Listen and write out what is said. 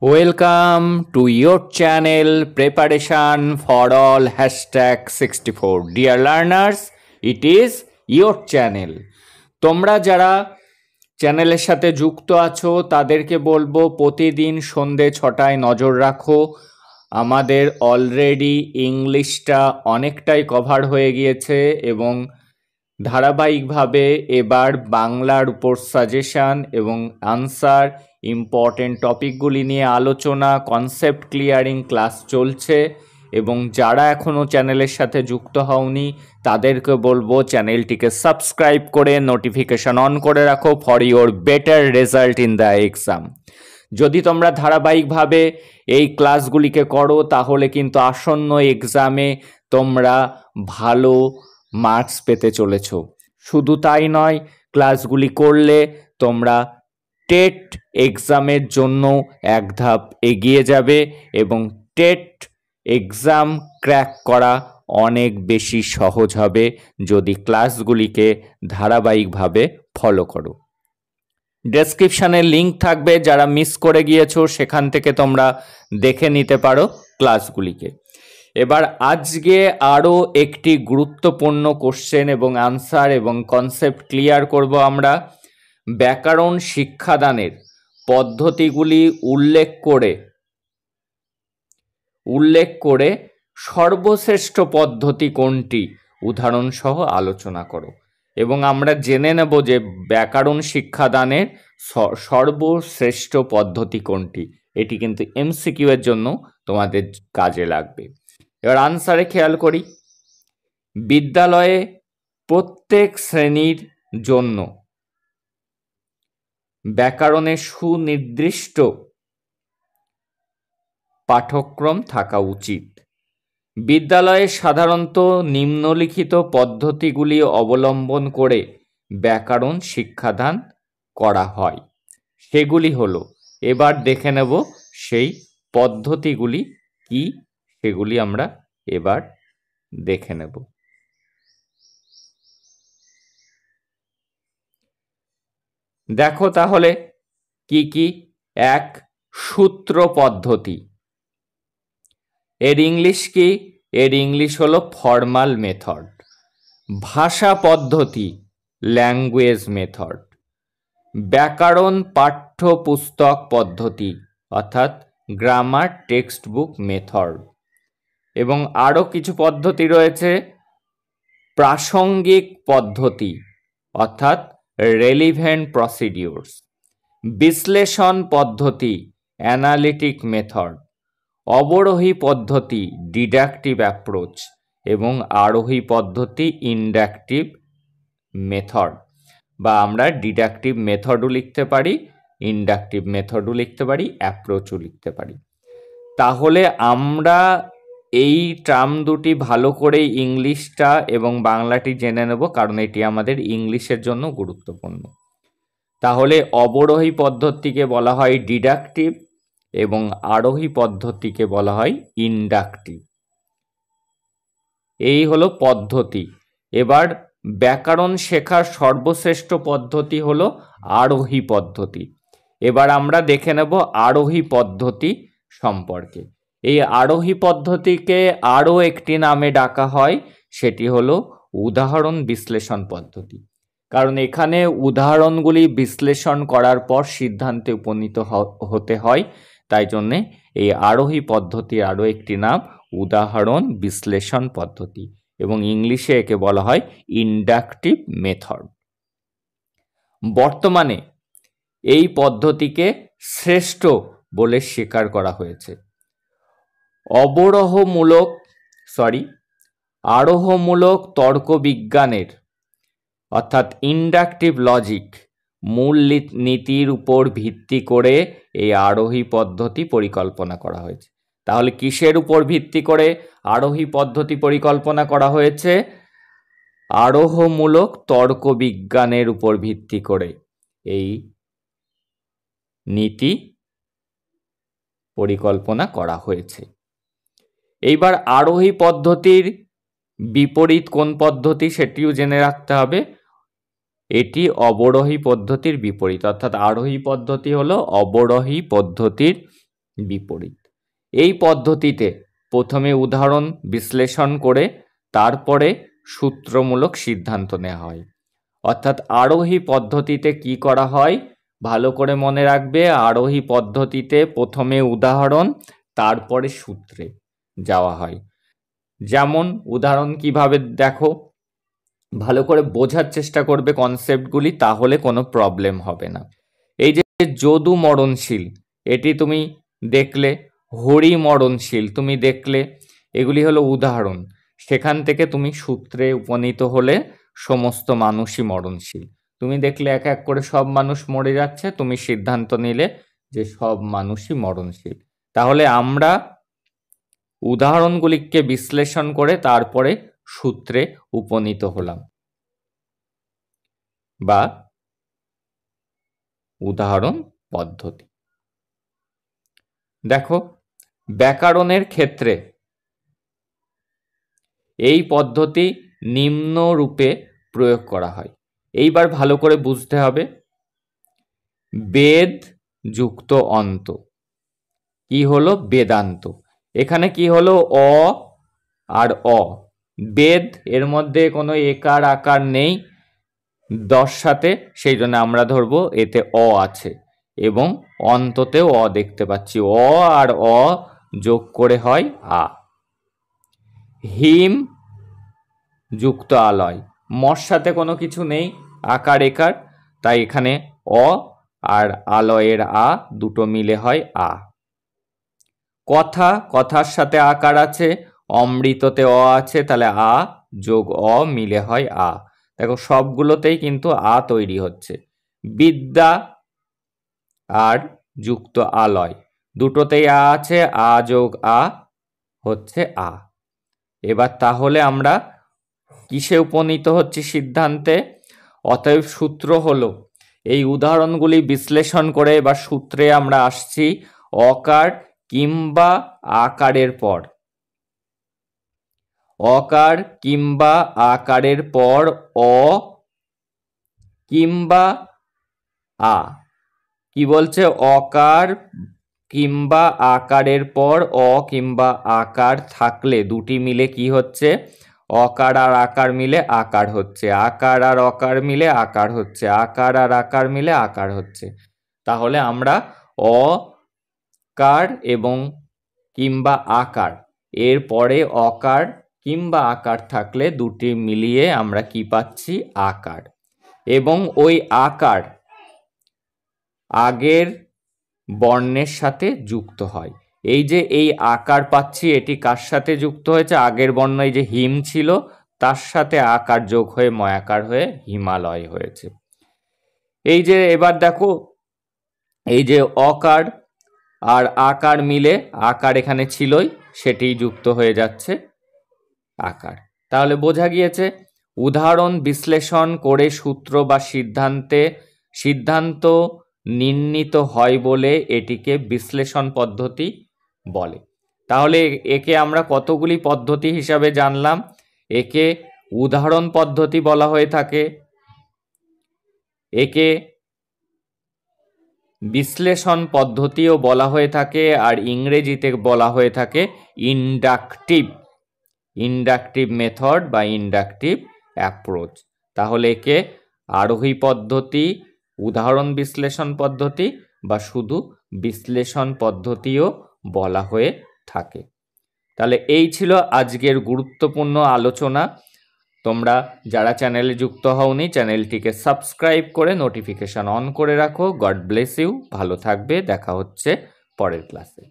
Welcome to your channel Preparation for All #64. Dear learners, it is your channel. তোমরা যারা চ্যানেলের সাথে যুক্ত আছো তাদেরকে বলবো প্রতিদিন সন্ধে 6টায় নজর রাখো। আমাদের অলরেডি ইংলিশটা অনেকটাই কভার হয়ে গিয়েছে এবং ধারাবাহিকভাবে এবার বাংলার উপর সাজেশন এবং আনসার ইম্পর্টেন্ট টপিকগুলি নিয়ে আলোচনা কনসেপ্ট ক্লিয়ারিং ক্লাস চলছে এবং যারা এখনও চ্যানেলের সাথে যুক্ত হওনি তাদেরকে বলবো চ্যানেলটিকে সাবস্ক্রাইব করে নোটিফিকেশন অন করে রাখো for your better result in the exam. যদি তোমরা ধারাবাহিকভাবে এই ক্লাসগুলিকে করো তাহলে কিন্তু আসন্ন এক্সামে তোমরা ভালো মার্কস পেতে চলেছ। শুধু তাই নয়, ক্লাসগুলি করলে তোমরা টেট এক্সামের জন্য এক ধাপ এগিয়ে যাবে এবং টেট এক্সাম ক্র্যাক করা অনেক বেশি সহজ হবে যদি ক্লাসগুলিকে ধারাবাহিকভাবে ফলো করো। ডেসক্রিপশানে লিঙ্ক থাকবে, যারা মিস করে গিয়েছো সেখান থেকে তোমরা দেখে নিতে পারো ক্লাসগুলিকে। এবার আজকে আরও একটি গুরুত্বপূর্ণ কোশ্চেন এবং আনসার এবং কনসেপ্ট ক্লিয়ার করব আমরা। ব্যাকরণ শিক্ষাদানের পদ্ধতিগুলি উল্লেখ করে সর্বশ্রেষ্ঠ পদ্ধতি কোনটি উদাহরণসহ আলোচনা করো। এবং আমরা জেনে নেব যে ব্যাকরণ শিক্ষাদানের সর্বশ্রেষ্ঠ পদ্ধতি কোনটি। এটি কিন্তু এমসিকিউ এর জন্য তোমাদের কাজে লাগবে। এবার আনসারে খেয়াল করি। বিদ্যালয়ে প্রত্যেক শ্রেণীর জন্য ব্যাকরণের সুনির্দিষ্ট পাঠ্যক্রম থাকা উচিত। বিদ্যালয়ে সাধারণত নিম্নলিখিত পদ্ধতিগুলি অবলম্বন করে ব্যাকরণ শিক্ষাদান করা হয়। সেগুলি হলো, এবার দেখে নেব সেই পদ্ধতিগুলি কি, সেগুলি আমরা এবার দেখে নেব। দেখো তাহলে কি কি। এক, সূত্র পদ্ধতি। এর ইংলিশ কি? এর ইংলিশ হলো ফর্মাল মেথড। ভাষা পদ্ধতি, ল্যাঙ্গুয়েজ মেথড। ব্যাকরণ পাঠ্যপুস্তক পদ্ধতি অর্থাৎ গ্রামার টেক্সট বুক মেথড। এবং আরও কিছু পদ্ধতি রয়েছে, প্রাসঙ্গিক পদ্ধতি অর্থাৎ রেলিভেন্ট প্রসিডিউরস। বিশ্লেষণ পদ্ধতি, অ্যানালিটিক মেথড। অবরোহী পদ্ধতি, ডিডাকটিভ অ্যাপ্রোচ। এবং আরোহী পদ্ধতি, ইন্ডাকটিভ মেথড। বা আমরা ডিডাকটিভ মেথডও লিখতে পারি, ইন্ডাকটিভ মেথডও লিখতে পারি, অ্যাপ্রোচও লিখতে পারি। তাহলে আমরা এই টার্ম দুটি ভালো করে ইংলিশটা এবং বাংলাটি জেনে নেব, কারণ এটি আমাদের ইংলিশের জন্য গুরুত্বপূর্ণ। তাহলে অবরোহী পদ্ধতিকে বলা হয় ডিডাকটিভ এবং আরোহী পদ্ধতিকে বলা হয় ইন্ডাকটিভ। এই হলো পদ্ধতি। এবার ব্যাকরণ শেখার সর্বশ্রেষ্ঠ পদ্ধতি হলো আরোহী পদ্ধতি। এবার আমরা দেখে নেব আরোহী পদ্ধতি সম্পর্কে। এই আরোহী পদ্ধতিকে আরও একটি নামে ডাকা হয়, সেটি হলো উদাহরণ বিশ্লেষণ পদ্ধতি। কারণ এখানে উদাহরণগুলি বিশ্লেষণ করার পর সিদ্ধান্তে উপনীত হতে হয়, তাই জন্যে এই আরোহী পদ্ধতির আরও একটি নাম উদাহরণ বিশ্লেষণ পদ্ধতি এবং ইংলিশে একে বলা হয় ইন্ডাকটিভ মেথড। বর্তমানে এই পদ্ধতিকে শ্রেষ্ঠ বলে স্বীকার করা হয়েছে। আরোহমূলক তর্কবিজ্ঞানের অর্থাৎ ইন্ডাকটিভ লজিক মূল নীতির উপর ভিত্তি করে এই আরোহী পদ্ধতি পরিকল্পনা করা হয়েছে। তাহলে কিসের উপর ভিত্তি করে আরোহী পদ্ধতি পরিকল্পনা করা হয়েছে? আরোহমূলক তর্কবিজ্ঞানের উপর ভিত্তি করে এই নীতি পরিকল্পনা করা হয়েছে। এইবার আরোহী পদ্ধতির বিপরীত কোন পদ্ধতি সেটিও জেনে রাখতে হবে। এটি অবরোহী পদ্ধতির বিপরীত, অর্থাৎ আরোহী পদ্ধতি হলো অবরোহী পদ্ধতির বিপরীত। এই পদ্ধতিতে প্রথমে উদাহরণ বিশ্লেষণ করে তারপরে সূত্রমূলক সিদ্ধান্ত নেওয়া হয়। অর্থাৎ আরোহী পদ্ধতিতে কি করা হয় ভালো করে মনে রাখবে, আরোহী পদ্ধতিতে প্রথমে উদাহরণ তারপরে সূত্রে যাওয়া হয়। যেমন উদাহরণ কিভাবে দেখো, ভালো করে বোঝার চেষ্টা করবে কনসেপ্টগুলি, তাহলে কোনো প্রবলেম হবে না। এই যে যদু মরণশীল এটি তুমি দেখলে, হরি মরণশীল তুমি দেখলে, এগুলি হলো উদাহরণ। সেখান থেকে তুমি সূত্রে উপনীত হলে সমস্ত মানুষই মরণশীল। তুমি দেখলে এক এক করে সব মানুষ মরে যাচ্ছে, তুমি সিদ্ধান্ত নিলে যে সব মানুষই মরণশীল। তাহলে আমরা উদাহরণগুলিকে বিশ্লেষণ করে তারপরে সূত্রে উপনীত হলাম বা উদাহরণ পদ্ধতি। দেখো, ব্যাকরণের ক্ষেত্রে এই পদ্ধতি নিম্ন রূপে প্রয়োগ করা হয়। এইবার ভালো করে বুঝতে হবে, বেদ যুক্ত অন্ত কি হলো বেদান্ত। এখানে কি হলো অ আর অ, বেদ এর মধ্যে কোনো একার আকার নেই দশাতে, সেই জন্য আমরা ধরবো এতে অ আছে, এবং অন্ততেও অ দেখতে পাচ্ছি, অ আর অ যোগ করে হয় আ। হিম যুক্ত আলয়, মর সাথে কোনো কিছু নেই আকার একার, তাই এখানে অ আর আলয়ের আ দুটো মিলে হয় আ। কথা, কথার সাথে আকার আছে, অমৃততে অ আছে, তাহলে আ যোগ অ মিলে হয় আ। দেখো সবগুলোতেই কিন্তু আ তৈরি হচ্ছে। বিদ্যা আর যুক্ত আলয় দুটোতেই আ আছে, আ যোগ আ হচ্ছে আ। এবার তাহলে আমরা কিসে উপনীত হচ্ছি সিদ্ধান্তে? অতএব সূত্র হলো, এই উদাহরণগুলি বিশ্লেষণ করে এবার সূত্রে আমরা আসছি অকার কিংবা আকারের পর, অকার কিংবা আকারের পর অ কিংবা আ। কি বলছে? অকার কিংবা আকারের পর অ কিংবা আকার থাকলে দুটি মিলে কি হচ্ছে? অকার আর আকার মিলে আকার হচ্ছে, আকার আর অকার মিলে আকার হচ্ছে, আকার আর আকার মিলে আকার হচ্ছে। তাহলে আমরা অকার এবং কিংবা আকার এর পরে অকার কিংবা আকার থাকলে দুটি মিলিয়ে আমরা কি পাচ্ছি? আকার। এবং ওই আকার আগের বর্ণের সাথে যুক্ত হয়। এই যে এই আকার পাচ্ছি, এটি কার সাথে যুক্ত হয়েছে? আগের বর্ণ এই যে হিম ছিল তার সাথে আকার যোগ হয়ে ময়াকার হয়ে হিমালয় হয়েছে। এই যে এবার দেখো, এই যে অকার আর আকার মিলে আকার এখানে ছিলই, সেটি যুক্ত হয়ে যাচ্ছে আকার। তাহলে বোঝা গিয়েছে উদাহরণ বিশ্লেষণ করে সূত্র বা সিদ্ধান্ত নির্ণীত হয় বলে এটিকে বিশ্লেষণ পদ্ধতি বলে। তাহলে একে আমরা কতগুলি পদ্ধতি হিসাবে জানলাম? একে উদাহরণ পদ্ধতি বলা হয়ে থাকে, একে বিশ্লেষণ পদ্ধতিও বলা হয়ে থাকে, আর ইংরেজিতে বলা হয়ে থাকে ইন্ডাকটিভ মেথড বা ইন্ডাকটিভ অ্যাপ্রোচ। তাহলে একে আরোহী পদ্ধতি, উদাহরণ বিশ্লেষণ পদ্ধতি বা শুধু বিশ্লেষণ পদ্ধতিও বলা হয়ে থাকে। তাহলে এই ছিল আজকের গুরুত্বপূর্ণ আলোচনা। তোমরা যারা চ্যানেলে যুক্ত হওনি, চ্যানেলটিকে সাবস্ক্রাইব করে নোটিফিকেশন অন করে রাখো। গড ব্লেস ইউ, ভালো থাকবে, দেখা হচ্ছে পরের ক্লাসে।